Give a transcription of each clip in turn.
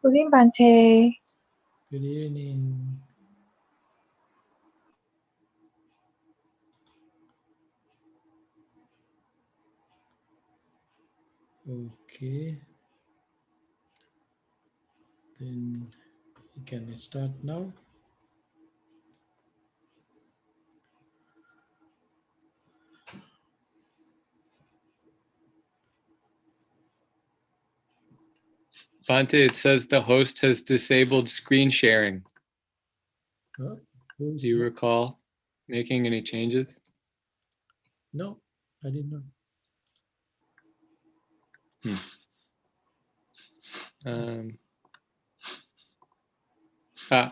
Good evening, Bhante. Good evening. Okay, then you can start now. Bhante, it says the host has disabled screen sharing. Oh, Do you recall making any changes? No, I did not. Um,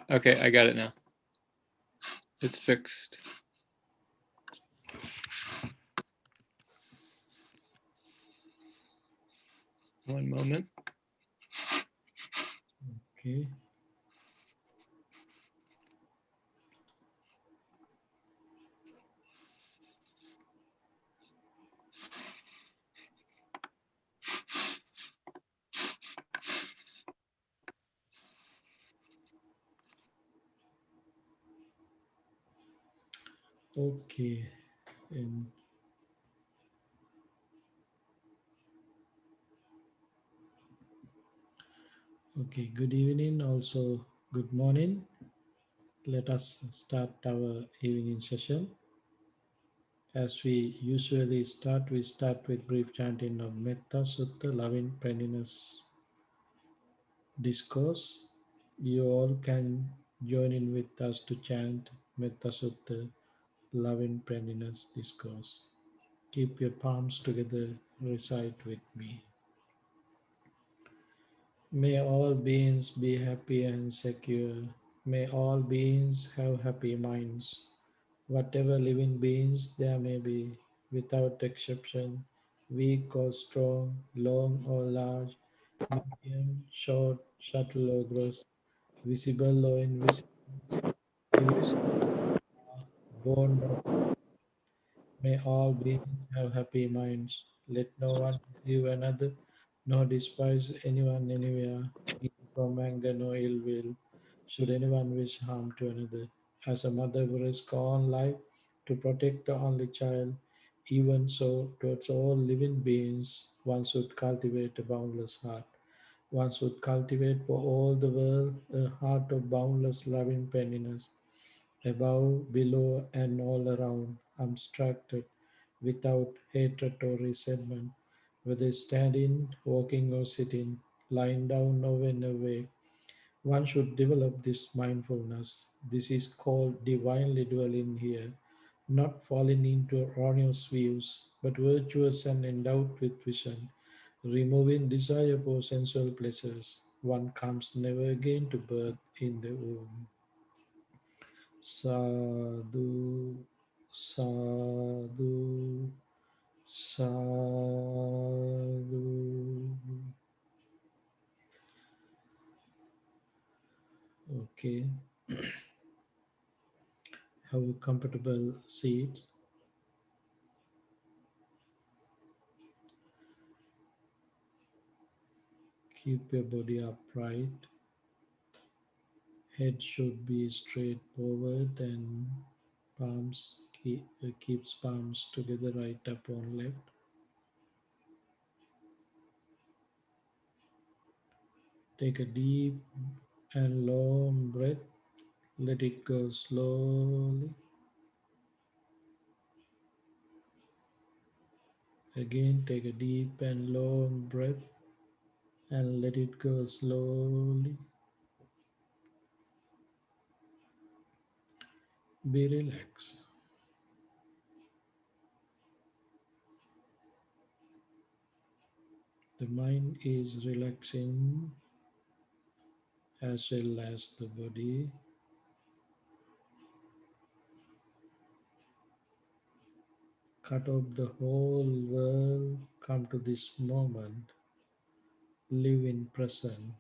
okay, I got it now. It's fixed. One moment. Okay. Okay. And okay, good evening. Also, good morning. Let us start our evening session. As we usually start, we start with brief chanting of Metta Sutta, loving friendliness discourse. You all can join in with us to chant Metta Sutta, loving friendliness discourse. Keep your palms together, recite with me. May all beings be happy and secure. May all beings have happy minds. Whatever living beings there may be, without exception, weak or strong, long or large, medium, short, subtle or gross, visible or invisible, living, born or may all beings have happy minds. Let no one deceive another, nor despise anyone anywhere, neither from anger nor ill will, should anyone wish harm to another. As a mother would risk her own life to protect the only child, even so towards all living beings, one should cultivate a boundless heart. One should cultivate for all the world a heart of boundless loving kindness above, below, and all around, unobstructed, without hatred or resentment, whether standing, walking, or sitting, lying down, or when awake. One should develop this mindfulness. This is called divinely dwelling here, not falling into erroneous views, but virtuous and endowed with vision, removing desire for sensual pleasures. One comes never again to birth in the womb. Sadhu, sadhu, sadhu. Okay, have a comfortable seat. Keep your body upright. Head should be straight forward and keeps palms together, right up on left. Take a deep and long breath. Let it go slowly. Again, take a deep and long breath and let it go slowly. Be relaxed. The mind is relaxing as well as the body. Cut off the whole world. Come to this moment. Live in present.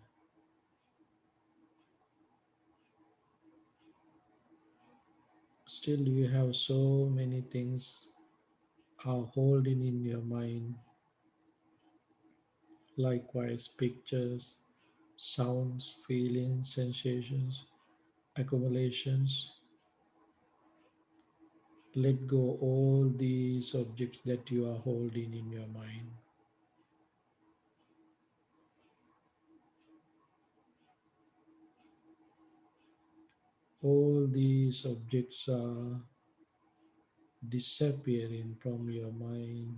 Still, you have so many things are holding in your mind. Likewise, pictures, sounds, feelings, sensations, accumulations. Let go all these objects that you are holding in your mind. All these objects are disappearing from your mind.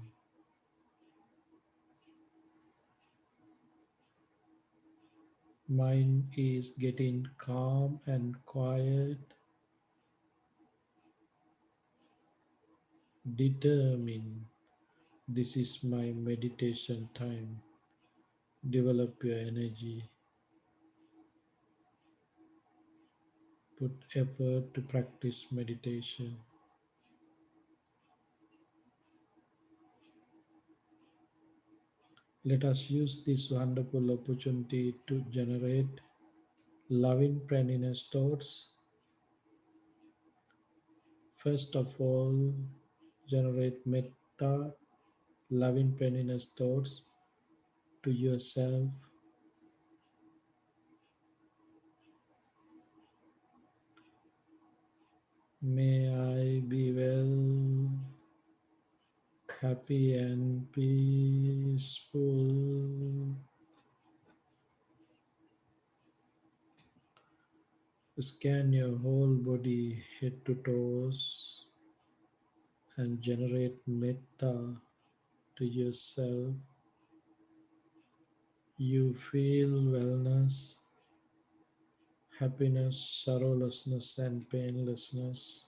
Mind is getting calm and quiet, determined. This is my meditation time. Develop your energy. Put effort to practice meditation. Let us use this wonderful opportunity to generate loving friendliness thoughts. First of all, generate metta, loving friendliness thoughts to yourself. May I be well, happy and peaceful. Scan your whole body, head to toes, and generate metta to yourself. You feel wellness, happiness, sorrowlessness, and painlessness.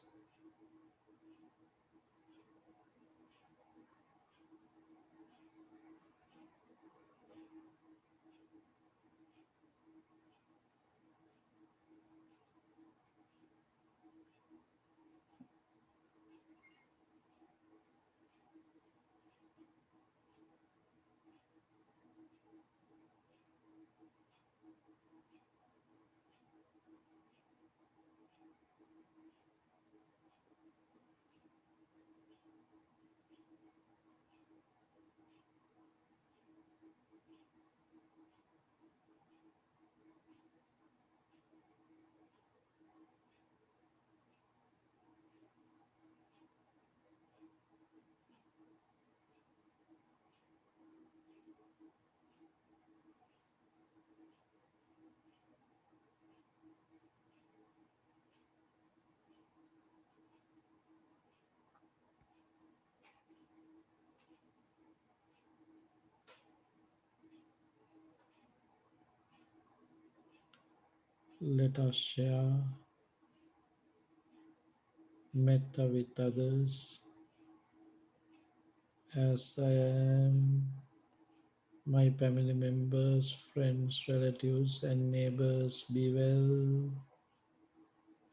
Let us share metta with others as I am. My family members, friends, relatives, and neighbors be well,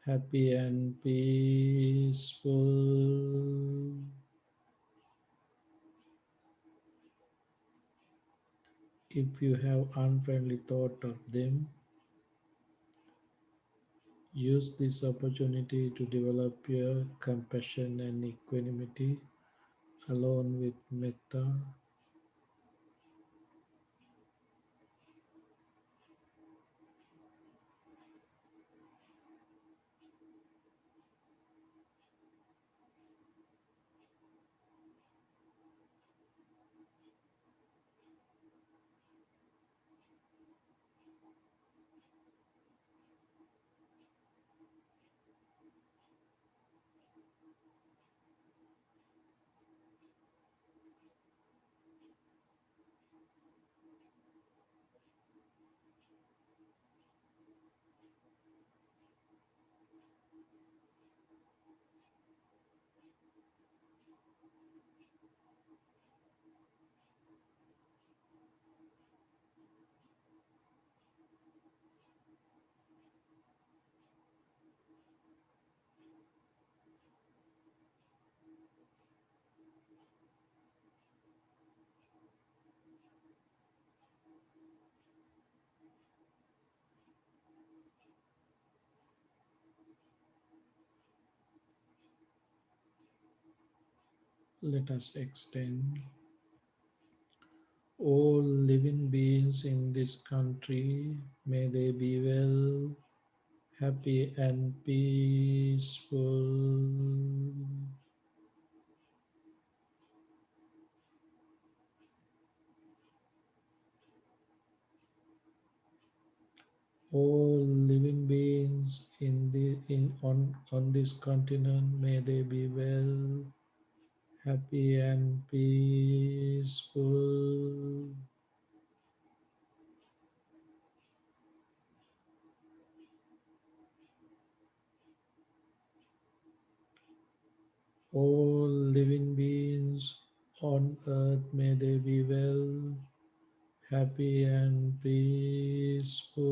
happy, and peaceful. If you have unfriendly thought of them, use this opportunity to develop your compassion and equanimity alone with metta. Let us extend All living beings in this country, may they be well, happy, and peaceful. All living beings on this continent, may they be well, happy, and peaceful. All living beings on earth, may they be well, happy, and peaceful.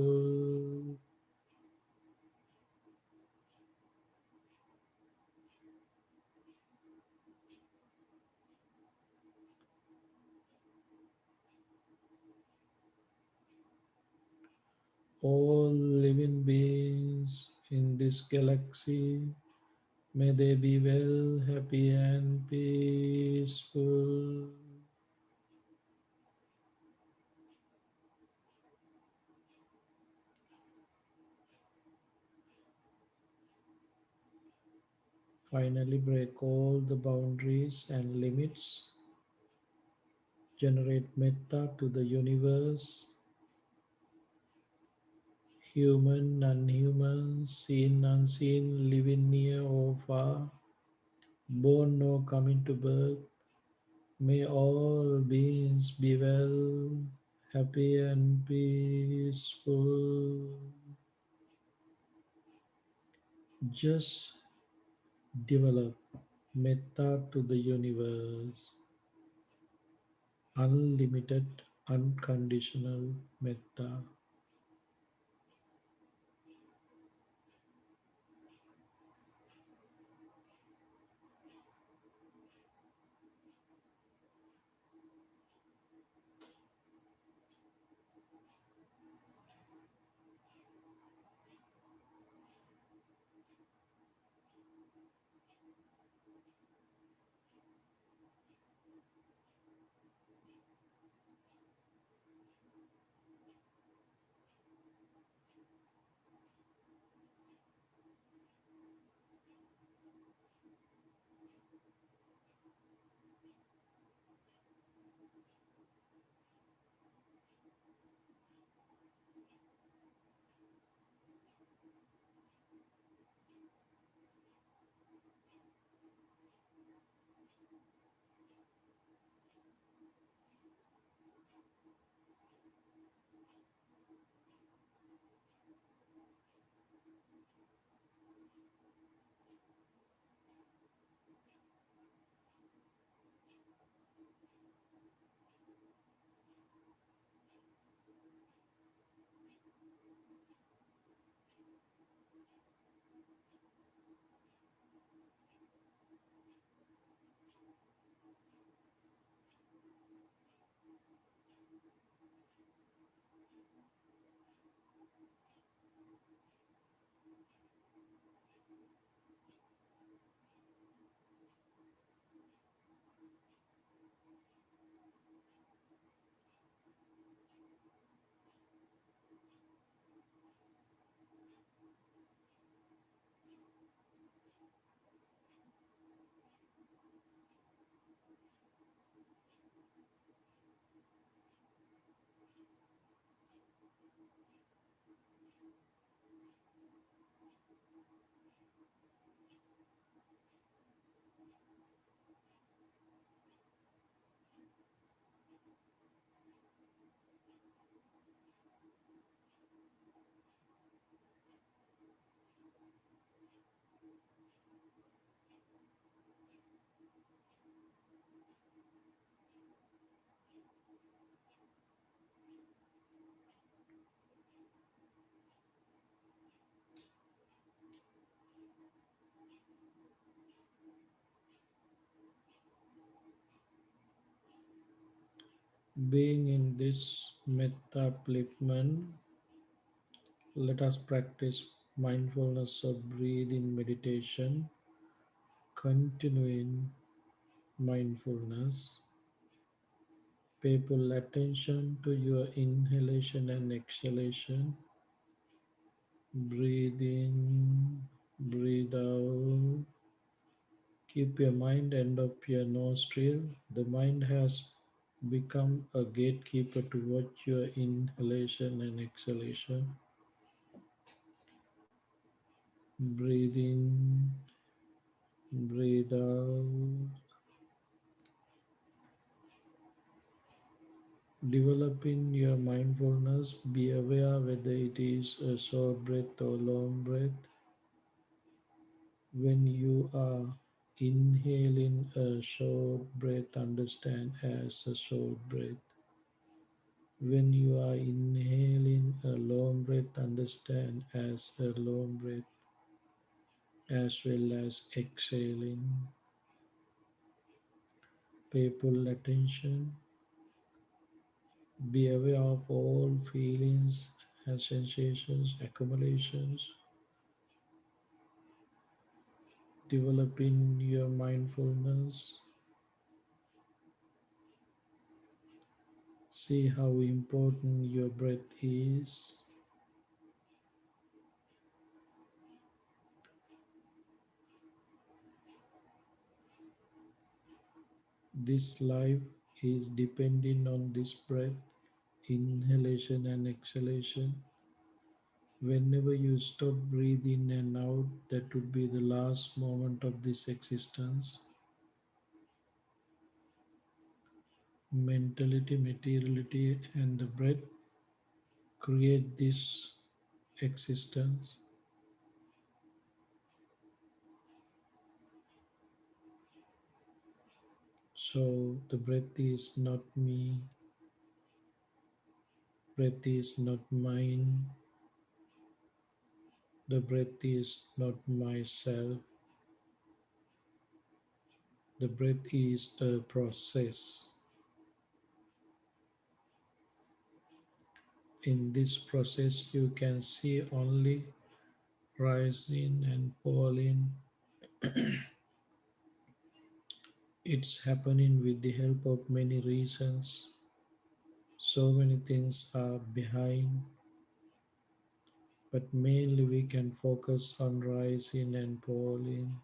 All living beings in this galaxy, may they be well, happy, and peaceful. Finally, break all the boundaries and limits. Generate metta to the universe, human, non-human, seen, unseen, living near or far, born or coming to birth. May all beings be well, happy, and peaceful. Just develop metta to the universe, unlimited, unconditional metta. Being in this metta upliftment, let us practice mindfulness of breathing meditation, continuing mindfulness. Pay full attention to your inhalation and exhalation. Breathe in, breathe out. Keep your mind end of your nostril. The mind has become a gatekeeper to watch your inhalation and exhalation. Breathe in, breathe out. Developing your mindfulness, be aware whether it is a short breath or long breath. When you are inhaling a short breath, understand as a short breath. When you are inhaling a long breath, understand as a long breath, as well as exhaling. Pay full attention. Be aware of all feelings and sensations, accumulations. Developing your mindfulness. See how important your breath is. This life is depending on this breath, inhalation and exhalation. Whenever you stop breathing and out, that would be the last moment of this existence. Mentality, materiality, and the breath create this existence. So the breath is not me, breath is not mine, the breath is not myself, the breath is a process. In this process, you can see only rising and falling. It's happening with the help of many reasons. So many things are behind, but mainly we can focus on rising and falling.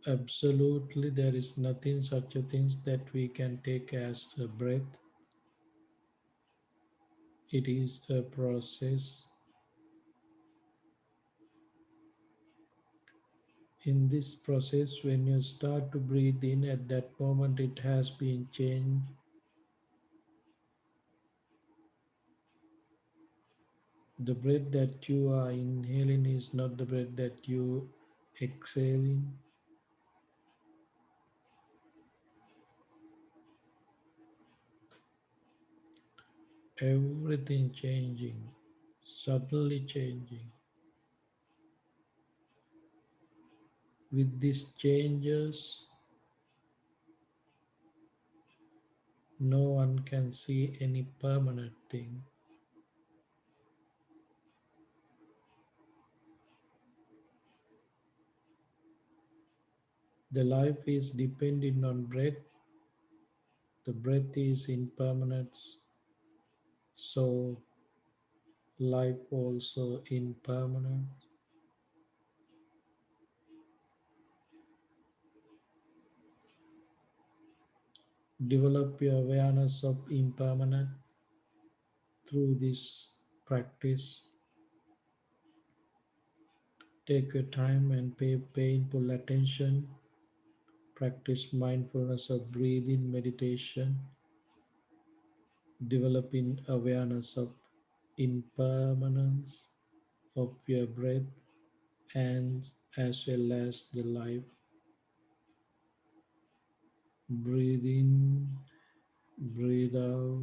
Absolutely, there is nothing such a things that we can take as a breath. It is a process. In this process, when you start to breathe in, at that moment it has been changed. The breath that you are inhaling is not the breath that you exhaling. Everything changing, suddenly changing. With these changes, no one can see any permanent thing. The life is depending on breath. The breath is impermanence. So life also impermanent. Develop your awareness of impermanent through this practice. Take your time and pay painful attention. Practice mindfulness of breathing meditation, developing awareness of impermanence of your breath and as well as the life. Breathe in, breathe out.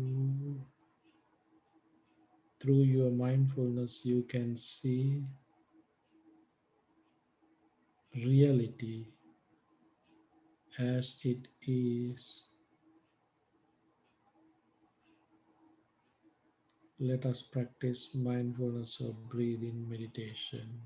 Through your mindfulness, you can see reality as it is. Let us practice mindfulness of breathing meditation.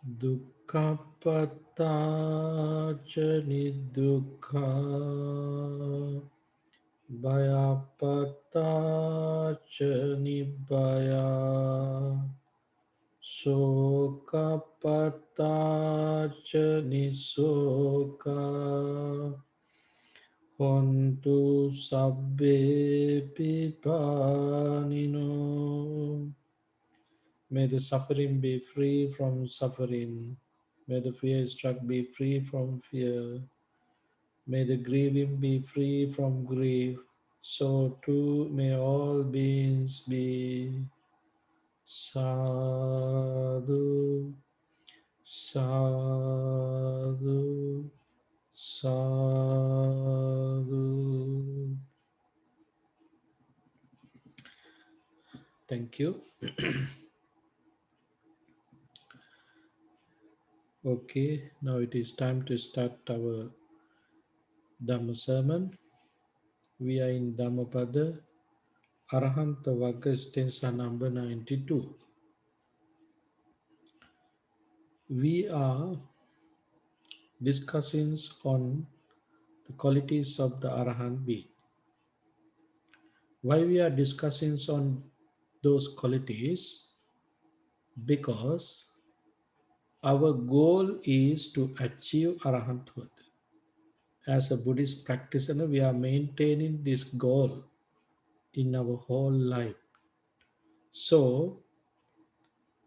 Dukkhapattacha nidukkha Bhayapattacha nibbaya Sokapattacha nisoka Hontu sabbe pipanino. May the suffering be free from suffering. May the fear struck be free from fear. May the grieving be free from grief. So too may all beings be. Sadhu, sadhu, sadhu. Thank you. Okay, now it is time to start our Dhamma sermon. We are in Dhammapada, Arahanta Vagga stanza number 92. We are discussing on the qualities of the Arahant being. Why we are discussing on those qualities? Because our goal is to achieve Arahanthood. As a Buddhist practitioner, we are maintaining this goal in our whole life. So,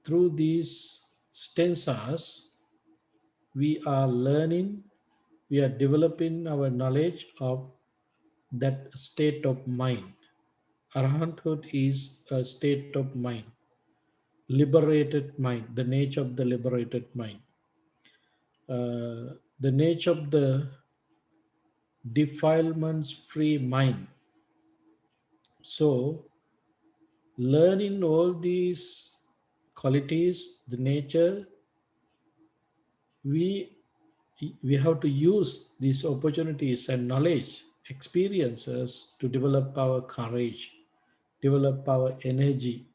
through these stanzas, we are learning, we are developing our knowledge of that state of mind. Arahanthood is a state of mind, liberated mind, the nature of the liberated mind, the nature of the defilements free mind. So, learning all these qualities, the nature, we we have to use these opportunities and knowledge, experiences to develop our courage, develop our energy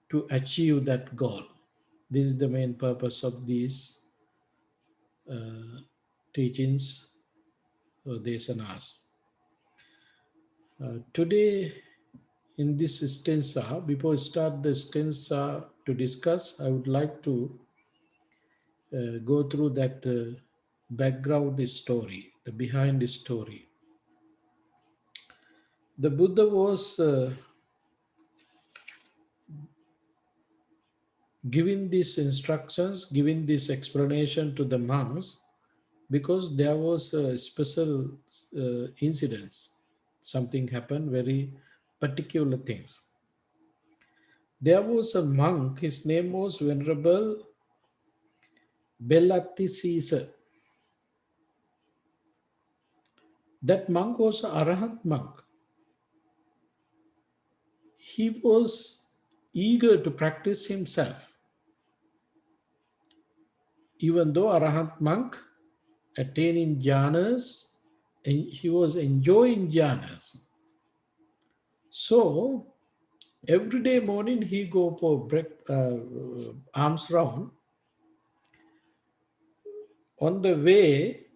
to achieve that goal. This is the main purpose of these uh, teachings or desanas. Today, in this stanza, before I start the stanza to discuss, I would like to go through that background story, the behind the story. The Buddha was giving these instructions, giving this explanation to the monks because there was a special incidents. Something happened, very particular things. There was a monk, his name was Venerable Bellatti Caesar. That monk was an Arahant monk. He was eager to practice himself. Even though Arahant monk attaining jhanas, and he was enjoying jhanas. So every day morning he go for arms round. On the way,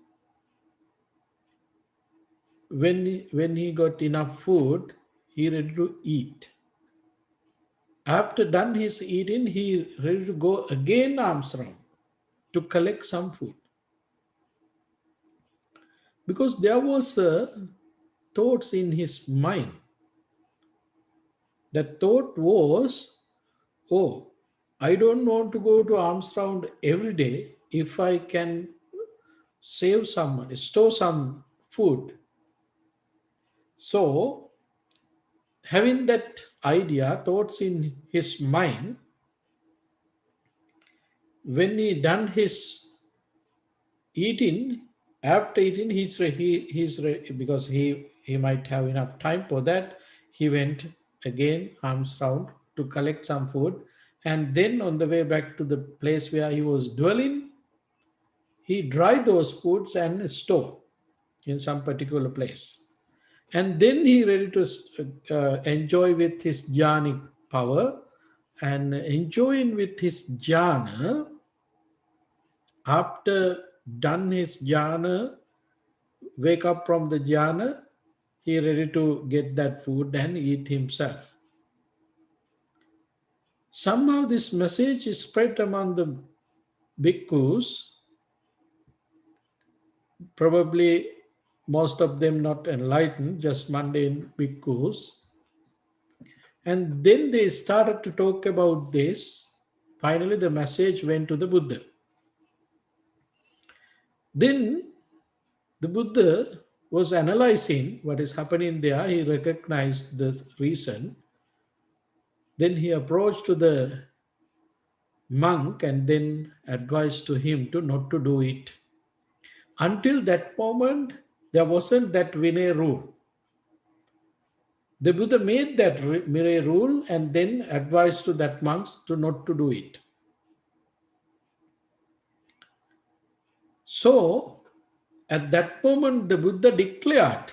when he got enough food, he ready to eat. After done his eating, he ready to go again arms round to collect some food. Because there was thoughts in his mind. The thought was, oh, I don't want to go to arms round every day. If I can save some money, store some food. So, having that idea, thoughts in his mind, when he done his eating, after eating, because he might have enough time for that. He went again arms round to collect some food, and then on the way back to the place where he was dwelling, he dried those foods and store in some particular place, and then he ready to enjoy with his jhanic power, and enjoying with his jhana. After done his jhana, wake up from the jhana, he ready to get that food and eat himself. Somehow this message is spread among the bhikkhus, probably most of them not enlightened, just mundane bhikkhus. And then they started to talk about this. Finally, the message went to the Buddha. Then the Buddha was analyzing what is happening there. He recognized the reason. Then he approached to the monk and then advised to him to not to do it. Until that moment, there wasn't that Vinay rule. The Buddha made that Vinay rule and then advised to that monks to not to do it. So at that moment, the Buddha declared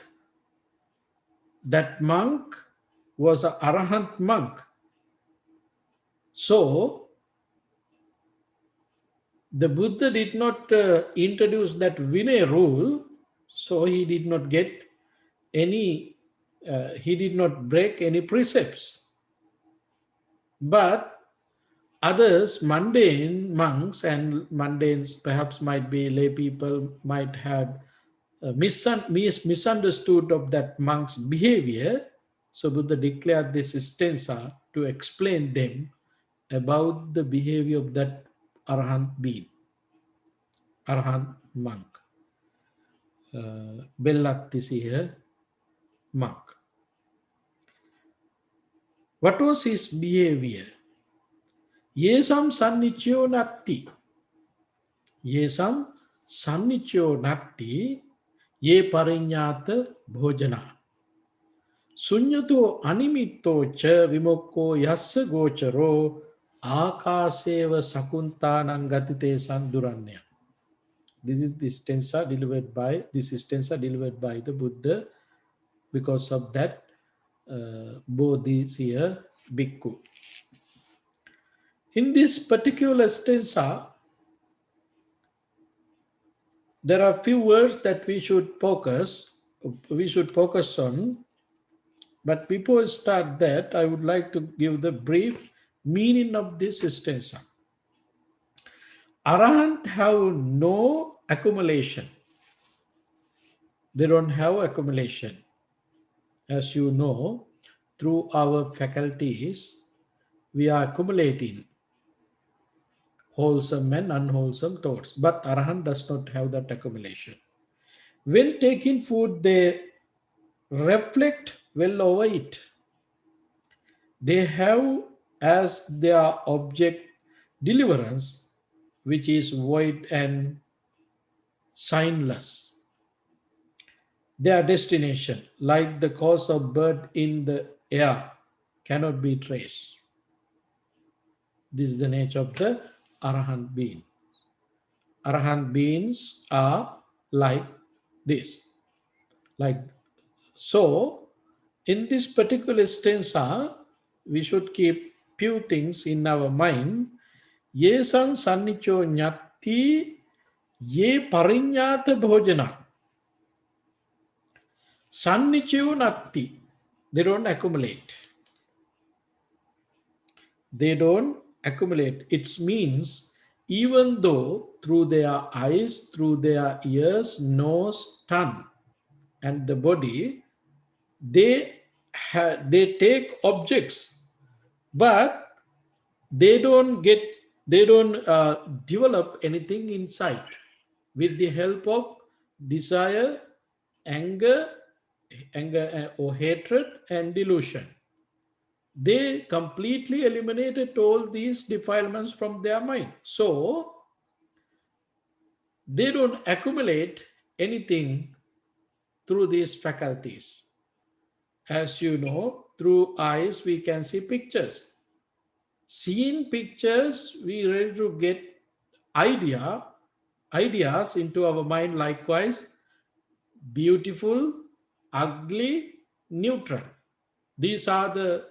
that monk was an Arahant monk. So the Buddha did not introduce that Vinay rule, so he did not get any, he did not break any precepts. But others, mundane monks and mundanes, perhaps might be lay people, might have misunderstood of that monk's behavior. So Buddha declared this stanza to explain them about the behavior of that Arahant being, Arahant monk, Bellatisiya monk. What was his behavior? Yesam sannichyo natti. Yesam sannichyo natti ye parinyata bhojana. Sunyato animitto cha vimokko yassa gocharo akaseva sakuntanang gatite sanduranya. This is the stanza delivered by the Buddha because of that Bodhisattva bhikkhu. In this particular stanza, there are few words that we should focus on. But before I start that, I would like to give the brief meaning of this stanza. Arahant have no accumulation. They don't have accumulation. As you know, through our faculties, we are accumulating wholesome and unwholesome thoughts. But Arahant does not have that accumulation. When taking food, they reflect well over it. They have as their object deliverance, which is void and signless. Their destination, like the course of bird in the air, cannot be traced. This is the nature of the Arahant being. Arahant beings are like this. Like so, in this particular stanza, we should keep few things in our mind. Yesan sannicho nyati ye parinyata bhojana. Sannicho natti. They don't accumulate. They don't accumulate. It means even though through their eyes, through their ears, nose, tongue, and the body, they take objects, but they don't develop anything inside with the help of desire, anger, or hatred and delusion. They completely eliminated all these defilements from their mind. So they don't accumulate anything through these faculties. As you know, through eyes we can see pictures. Seeing pictures, we ready to get ideas into our mind. Likewise, beautiful, ugly, neutral. These are the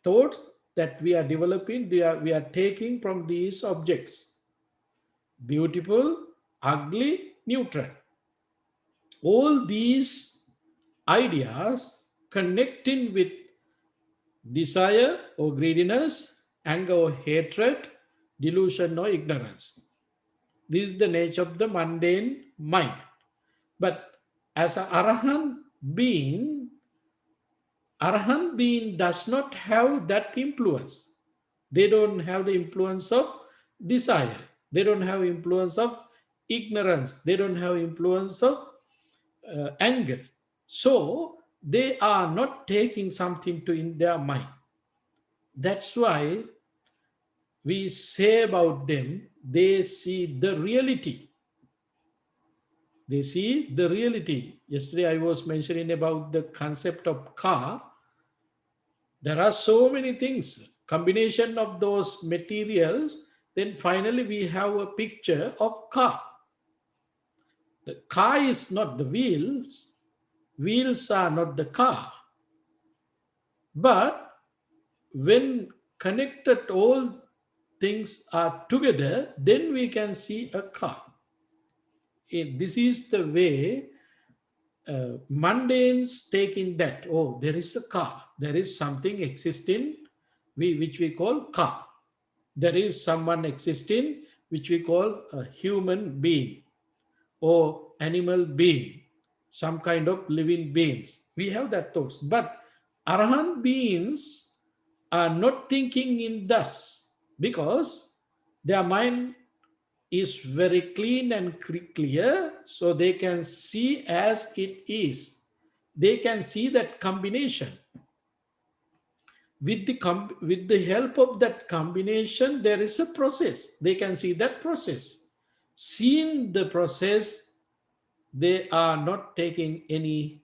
thoughts that we are developing, we are taking from these objects. beautiful, ugly, neutral. All these ideas connecting with desire or greediness, anger or hatred, delusion or ignorance. This is the nature of the mundane mind. But as an Arahant being does not have that influence. They don't have the influence of desire. They don't have influence of ignorance. They don't have influence of anger. So they are not taking something to in their mind. That's why we say about them, they see the reality. They see the reality. Yesterday I was mentioning about the concept of car. There are so many things, combination of those materials, then finally we have a picture of car. The car is not the wheels are not the car. But when connected all things are together, then we can see a car. This is the way mundanes take in that, oh, there is a car, there is something existing, which we call car. There is someone existing, which we call a human being or animal being, some kind of living beings. We have that thoughts. But Arahant beings are not thinking in thus because their mind is very clean and clear, so they can see as it is. They can see that combination. With the help of that combination, there is a process. They can see that process. Seeing the process, they are not taking any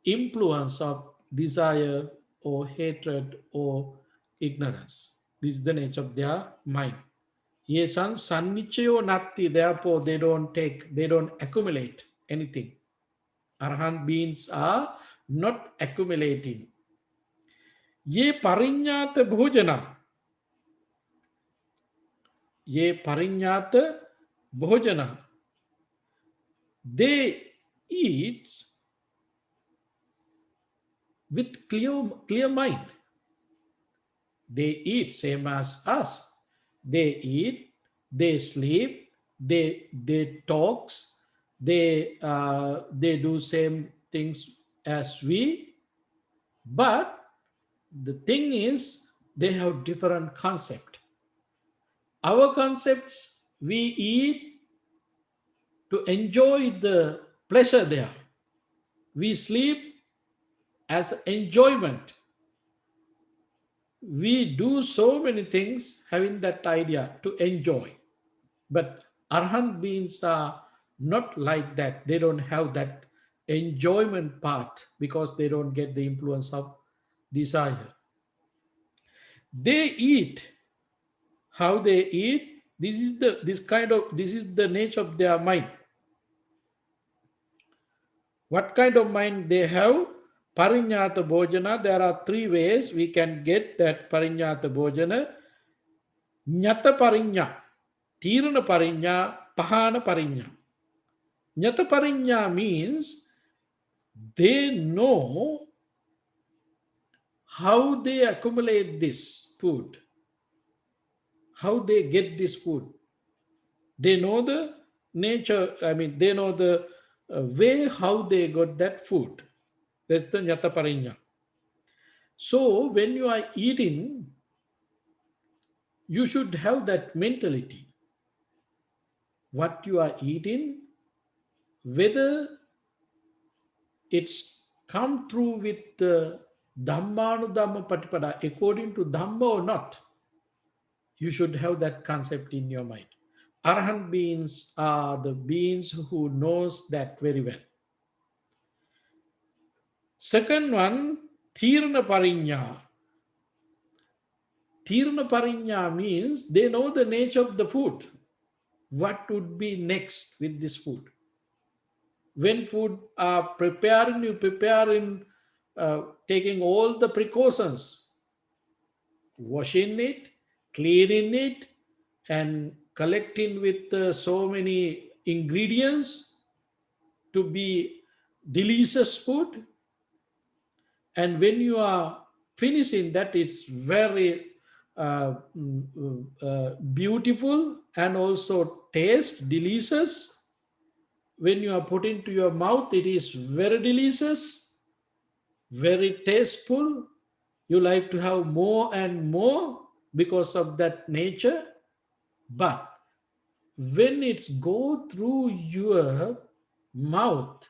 influence of desire or hatred or ignorance. This is the nature of their mind. Yesan sannichayo natti, therefore they don't accumulate anything. Arahant beings are not accumulating. Ye parinyata bhojana, ye parinyata bhojana, they eat with clear mind. They eat same as us. They eat, they sleep, they talks, they do same things as we. But the thing is, they have different concept. Our concepts, we eat to enjoy the pleasure there. We sleep as enjoyment. We do so many things having that idea to enjoy. But Arhan beings are not like that. They don't have that enjoyment part because they don't get the influence of desire. They eat. How they eat? This is the nature of their mind. What kind of mind they have? Parinyata bhojana. There are three ways we can get that parinyata bhojana. Nyata parinya, tirana parinya, pahana parinya. Nyata parinya means they know how they accumulate this food, how they get this food. They know the nature, they know the way how they got that food. That's the nyata parinya. So when you are eating, you should have that mentality. What you are eating, whether it's come through with the Dhammanudhamma Patipada according to Dhamma or not, you should have that concept in your mind. Arahant beings are the beings who knows that very well. Second one, Tirna Parinya. Tirna Parinya means they know the nature of the food. What would be next with this food? When food are preparing, you prepare in taking all the precautions, washing it, cleaning it, and collecting with so many ingredients to be delicious food. And when you are finishing that, it's very beautiful and also taste delicious. When you are put into your mouth, it is very delicious, very tasteful. You like to have more and more because of that nature. But when it's go through your mouth,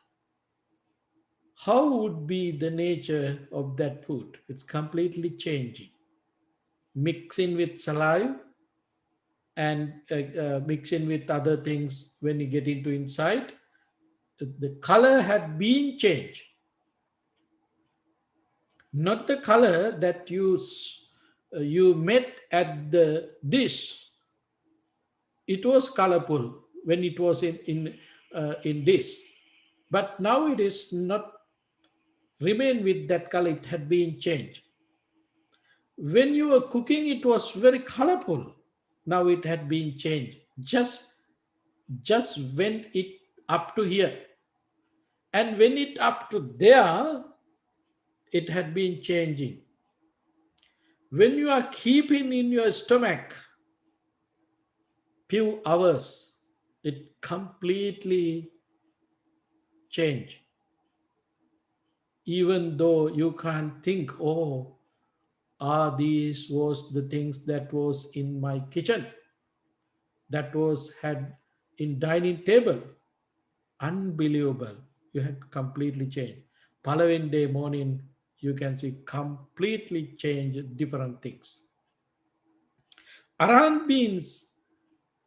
how would be the nature of that food? It's completely changing. Mixing with saliva and mixing with other things, when you get into inside, the color had been changed. Not the color that you met at the dish. It was colorful when it was in dish, but now it is not remain with that color. It had been changed. When you were cooking, it was very colorful. Now it had been changed. Just went it up to here, and when it up to there, it had been changing. When you are keeping in your stomach few hours, it completely change. Even though you can't think, oh, these was the things that was in my kitchen, that was had in dining table. Unbelievable. You had completely changed. Following day morning, you can see completely change different things. Arhan beans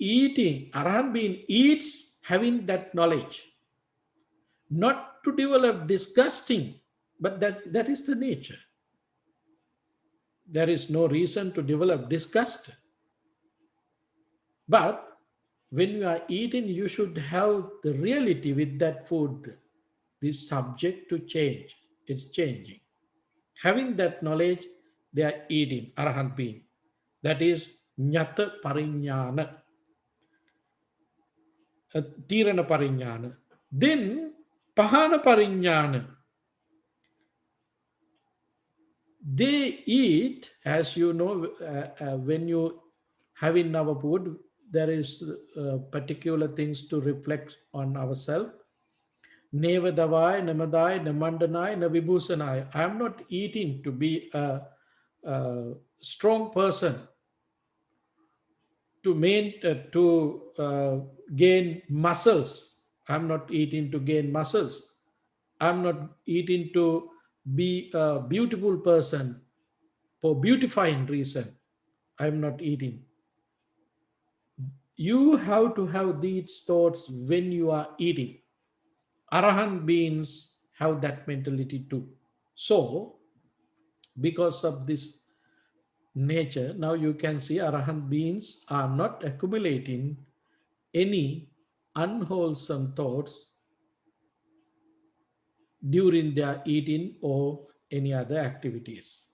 Arhan bean eats having that knowledge, not to develop disgusting, but that is the nature. There is no reason to develop disgust. But when you are eating, you should have the reality with that food. This subject to change. It's changing. Having that knowledge, they are eating arahant being. That is nyata parinyana, tirana parinyana. Then pahana parinyana. They eat, as you know, when you have in our food, there is particular things to reflect on ourselves. Nevadavai, Namadai, Namandanai, Navibhusanai. I am not eating to be a strong person, to gain muscles. I'm not eating to gain muscles. I'm not eating to be a beautiful person for beautifying reason. I'm not eating. You have to have these thoughts when you are eating. Arahant beings have that mentality too. So, because of this nature, now you can see Arahant beings are not accumulating any unwholesome thoughts during their eating or any other activities.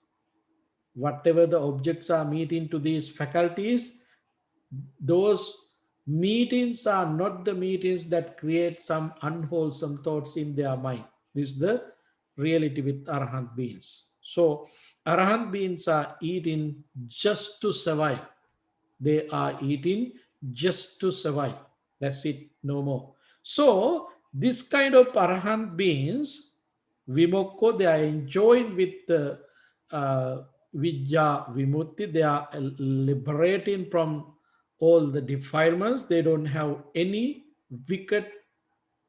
Whatever the objects are meeting to these faculties, those meetings are not the meetings that create some unwholesome thoughts in their mind. This is the reality with Arahant beings. So, Arahant beings are eating just to survive. They are eating just to survive. That's it, no more. So, this kind of Arahant beings, Vimokko, they are enjoying with the Vidya Vimutti. They are liberating from all the defilements. They don't have any wicked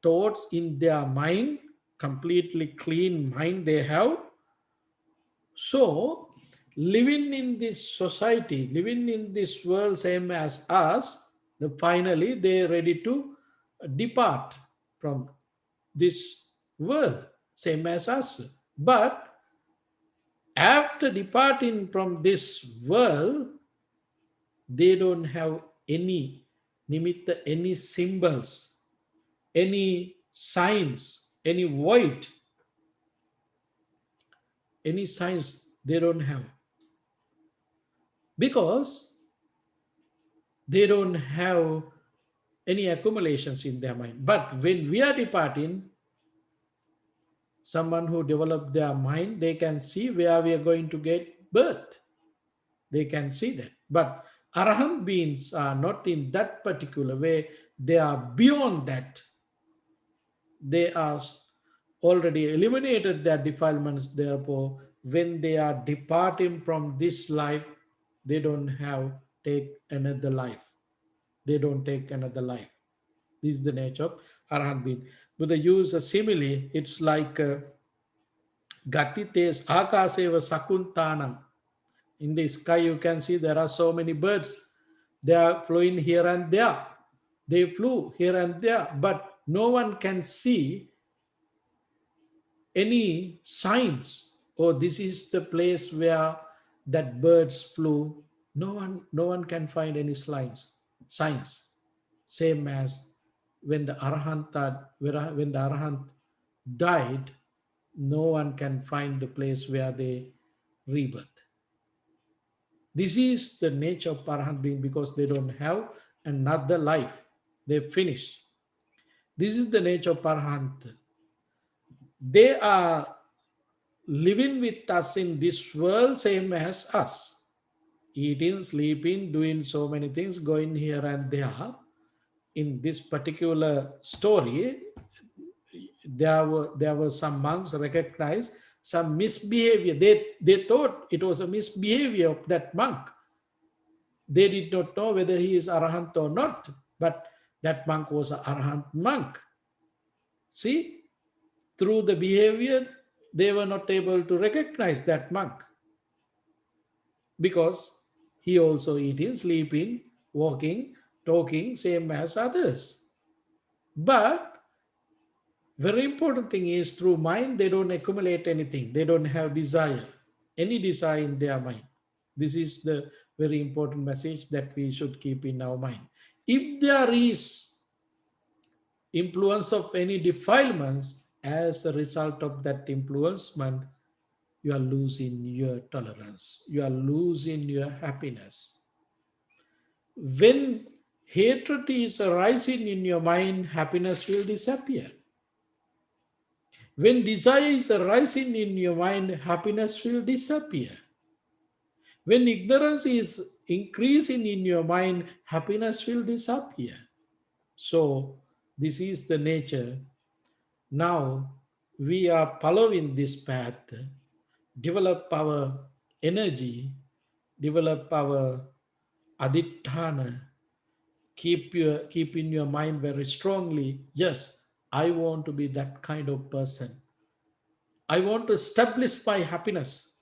thoughts in their mind, completely clean mind they have. So, living in this society, living in this world, same as us, finally they are ready to depart from this world, same as us. But after departing from this world, they don't have any nimitta, any symbols, any signs, any void, any signs they don't have. Because They don't have any accumulations in their mind. But when we are departing, someone who developed their mind, they can see where we are going to get birth. They can see that. But arahant beings are not in that particular way. They are beyond that. They are already eliminated their defilements. Therefore, when they are departing from this life, they don't have take another life. They don't take another life. This is the nature of arahant being. Buddha use a simile. It's like gatites akaseva sakuntanam. In the sky, you can see there are so many birds. They are flying here and there. They flew here and there, but no one can see any signs. Oh, this is the place where that birds flew. No one can find any signs. Same as when the when the arahant died, no one can find the place where they rebirth. This is the nature of arahant being because they don't have another life. They finish. This is the nature of arahant. They are living with us in this world same as us. Eating, sleeping, doing so many things, going here and there. In this particular story, there were some monks recognized some misbehavior. They thought it was a misbehavior of that monk. They did not know whether he is arahant or not, but that monk was an arahant monk. See, through the behavior, they were not able to recognize that monk because he also eating, sleeping, walking, talking, same as others. But very important thing is through mind, they don't accumulate anything. They don't have desire, any desire in their mind. This is the very important message that we should keep in our mind. If there is influence of any defilements as a result of that influencement, you are losing your tolerance. You are losing your happiness. When hatred is arising in your mind, happiness will disappear. When desire is arising in your mind, happiness will disappear. When ignorance is increasing in your mind, happiness will disappear. So, this is the nature. Now, we are following this path, develop our energy, develop our aditthana, keep in your mind very strongly, yes, I want to be that kind of person. I want to establish my happiness.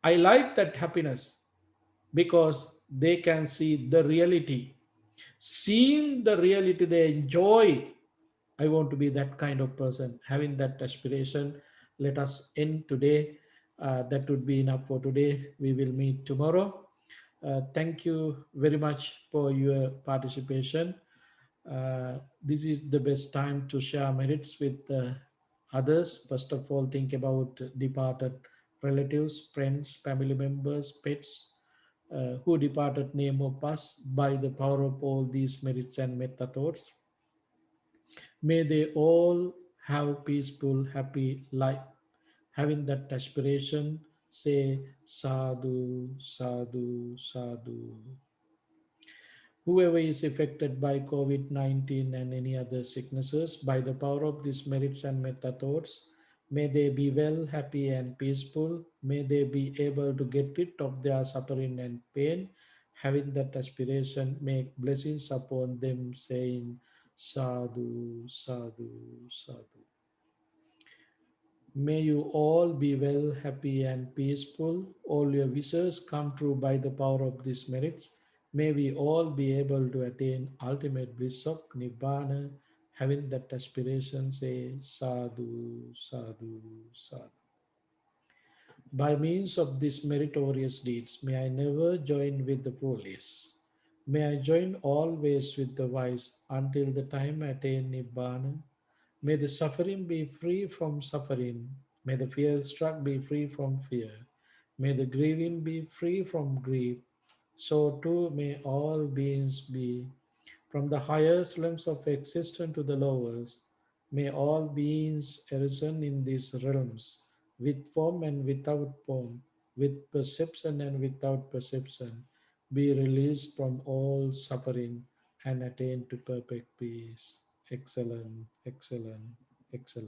I like that happiness because they can see the reality. Seeing the reality, they enjoy. I want to be that kind of person. Having that aspiration, let us end today. That would be enough for today. We will meet tomorrow. Thank you very much for your participation. This is the best time to share merits with others. First of all, think about departed relatives, friends, family members, pets who departed name of us by the power of all these merits and metta thoughts. May they all have peaceful, happy life. Having that aspiration, say sadhu, sadhu, sadhu. Whoever is affected by COVID 19 and any other sicknesses, by the power of these merits and metta thoughts, may they be well, happy, and peaceful. May they be able to get rid of their suffering and pain. Having that aspiration, make blessings upon them, saying, Sadhu, Sadhu, Sadhu. May you all be well, happy, and peaceful. All your wishes come true by the power of these merits. May we all be able to attain ultimate bliss of Nibbana. Having that aspiration, say Sadhu, Sadhu, Sadhu. By means of these meritorious deeds, may I never join with the foolish. May I join always with the wise until the time I attain Nibbana. May the suffering be free from suffering. May the fear struck be free from fear. May the grieving be free from grief. So too may all beings be, from the highest realms of existence to the lowest. May all beings arisen in these realms, with form and without form, with perception and without perception, be released from all suffering and attain to perfect peace. Excellent, excellent, excellent.